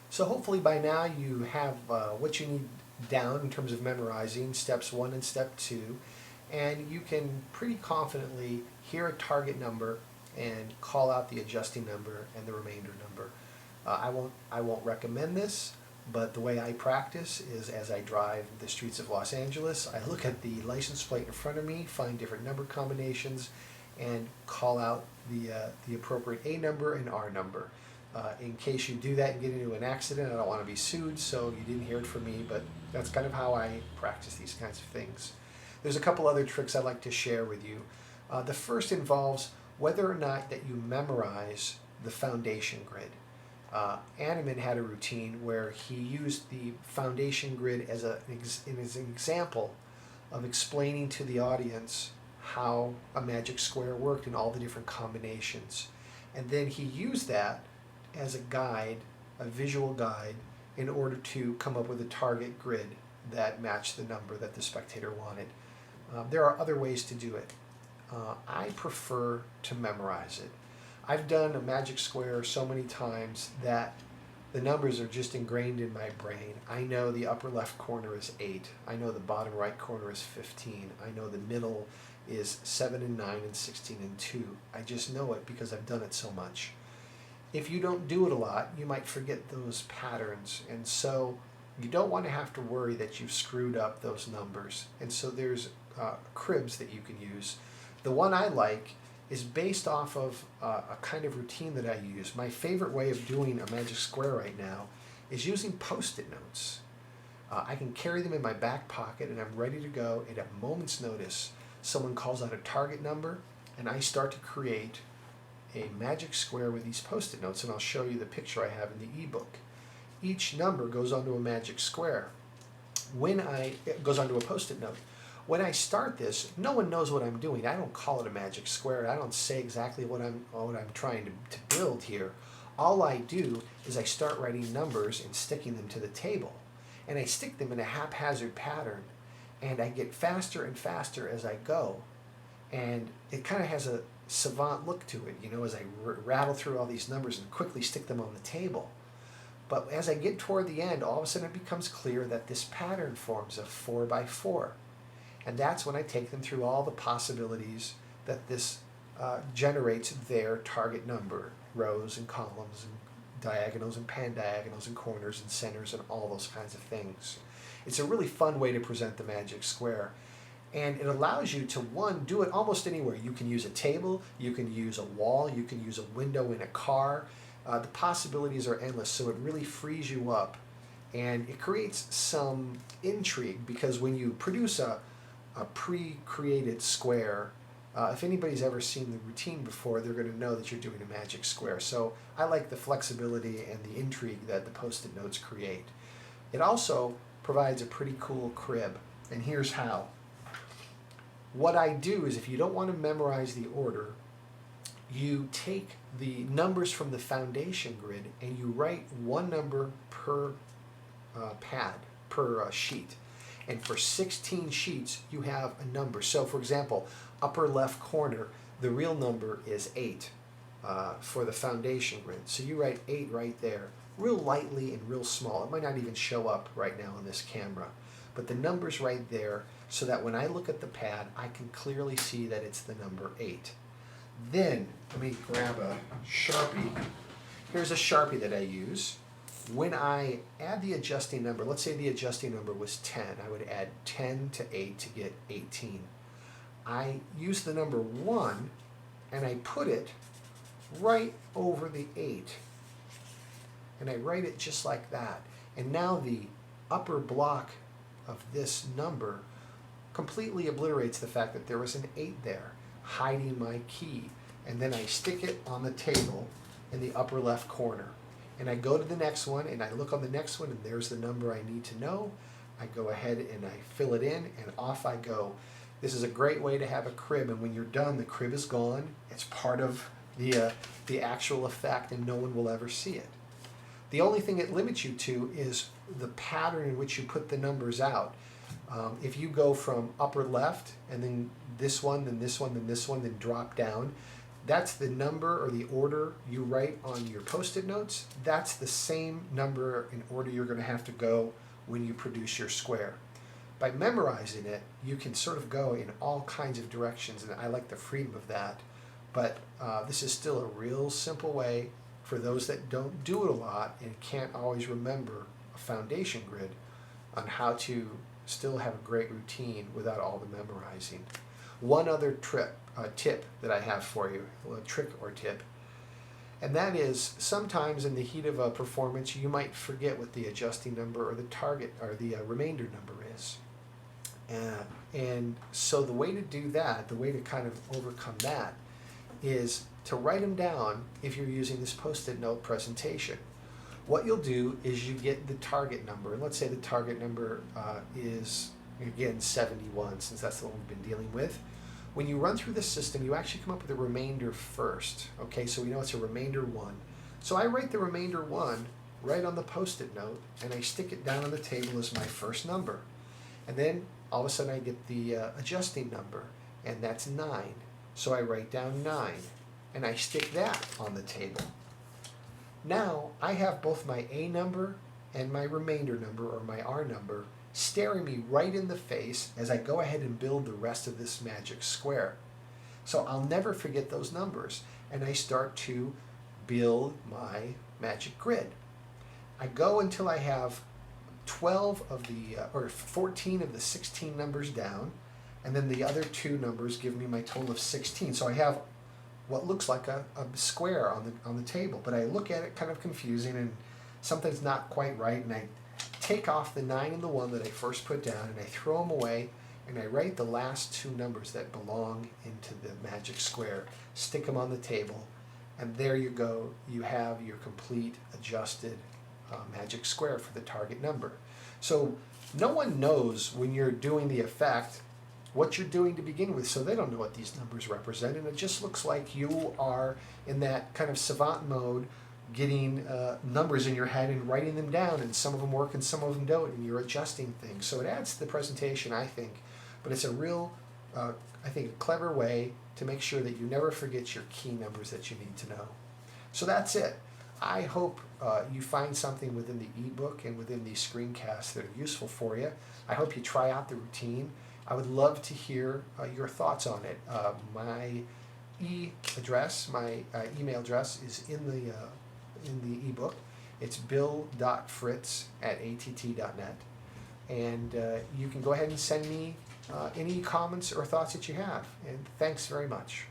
So hopefully by now you have what you need down in terms of memorizing steps 1 and step 2, and you can pretty confidently hear a target number and call out the adjusting number and the remainder number. I won't recommend this, but the way I practice is as I drive the streets of Los Angeles, I look at the license plate in front of me, find different number combinations, and call out the appropriate A number and R number. In case you do that and get into an accident, I don't want to be sued, so you didn't hear it from me, but that's kind of how I practice these kinds of things. There's a couple other tricks I'd like to share with you. The first involves whether or not that you memorize the foundation grid. Annemann had a routine where he used the foundation grid as an example of explaining to the audience how a magic square worked and all the different combinations. And then he used that as a guide, a visual guide, in order to come up with a target grid that matched the number that the spectator wanted. There are other ways to do it. I prefer to memorize it. I've done a magic square so many times that the numbers are just ingrained in my brain. I know the upper left corner is 8. I know the bottom right corner is 15. I know the middle is 7 and 9 and 16 and 2. I just know it because I've done it so much. If you don't do it a lot, you might forget those patterns, and so you don't want to have to worry that you've screwed up those numbers. And so there's cribs that you can use. The one I like is based off of a kind of routine that I use. My favorite way of doing a magic square right now is using Post-it notes. I can carry them in my back pocket and I'm ready to go, and at a moment's notice someone calls out a target number and I start to create a magic square with these Post-it notes, and I'll show you the picture I have in the ebook. Each number goes onto a magic square. It goes onto a Post-it note. When I start this, no one knows what I'm doing. I don't call it a magic square. I don't say exactly what I'm trying to build here. All I do is I start writing numbers and sticking them to the table. And I stick them in a haphazard pattern. And I get faster and faster as I go. And it kind of has a savant look to it, as I rattle through all these numbers and quickly stick them on the table. But as I get toward the end, all of a sudden it becomes clear that this pattern forms a 4 by 4. And that's when I take them through all the possibilities that this generates their target number, rows and columns and diagonals and pandiagonals and corners and centers and all those kinds of things. It's a really fun way to present the magic square. And it allows you to, one, do it almost anywhere. You can use a table, you can use a wall, you can use a window in a car. The possibilities are endless, so it really frees you up. And it creates some intrigue, because when you produce a pre-created square, if anybody's ever seen the routine before, they're going to know that you're doing a magic square. So I like the flexibility and the intrigue that the Post-it notes create. It also provides a pretty cool crib, and here's how. What I do is, if you don't want to memorize the order, you take the numbers from the foundation grid and you write one number per sheet. And for 16 sheets, you have a number. So, for example, upper left corner, the real number is 8 for the foundation grid. So you write 8 right there, real lightly and real small. It might not even show up right now on this camera. But the number's right there, so that when I look at the pad, I can clearly see that it's the number 8. Then, let me grab a Sharpie. Here's a Sharpie that I use. When I add the adjusting number, let's say the adjusting number was 10, I would add 10 to 8 to get 18. I use the number 1 and I put it right over the 8. And I write it just like that. And now the upper block of this number completely obliterates the fact that there was an 8 there, hiding my key. And then I stick it on the table in the upper left corner. And I go to the next one and I look on the next one, and there's the number I need to know. I go ahead and I fill it in and off I go. This is a great way to have a crib, and when you're done, the crib is gone. It's part of the actual effect, and no one will ever see it. The only thing it limits you to is the pattern in which you put the numbers out. If you go from upper left and then this one, then this one, then this one, then drop down, That's the number or the order you write on your Post-it notes. That's the same number and order you're going to have to go when you produce your square. By memorizing it, you can sort of go in all kinds of directions, and I like the freedom of that. But this is still a real simple way for those that don't do it a lot and can't always remember a foundation grid on how to still have a great routine without all the memorizing. One other tip that I have for you, a trick or tip, and that is sometimes in the heat of a performance you might forget what the adjusting number or the target or the remainder number is. And so the way to do that, the way to kind of overcome that, is to write them down if you're using this Post-it note presentation. What you'll do is you get the target number, and let's say the target number is, again, 71, since that's the one we've been dealing with. When you run through the system, you actually come up with a remainder first. Okay, so we know it's a remainder 1. So I write the remainder 1 right on the Post-it note, and I stick it down on the table as my first number. And then all of a sudden I get the adjusting number, and that's 9. So I write down 9, and I stick that on the table. Now I have both my A number and my remainder number, or my R number, staring me right in the face as I go ahead and build the rest of this magic square. So I'll never forget those numbers, and I start to build my magic grid. I go until I have 12 of the, or 14 of the 16 numbers down, and then the other 2 numbers give me my total of 16. So I have what looks like a square on the table, but I look at it kind of confusing, and something's not quite right, and I take off the 9 and the 1 that I first put down, and I throw them away, and I write the last 2 numbers that belong into the magic square, stick them on the table, and there you go. You have your complete adjusted magic square for the target number. So no one knows when you're doing the effect what you're doing to begin with, so they don't know what these numbers represent, and it just looks like you are in that kind of savant mode, getting numbers in your head and writing them down, and some of them work and some of them don't, and you're adjusting things. So it adds to the presentation, I think, but it's a real, I think, a clever way to make sure that you never forget your key numbers that you need to know. So that's it. I hope you find something within the ebook and within these screencasts that are useful for you. I hope you try out the routine. I would love to hear your thoughts on it. My email address is in the ebook. It's bill.fritz@att.net, and you can go ahead and send me any comments or thoughts that you have. And thanks very much.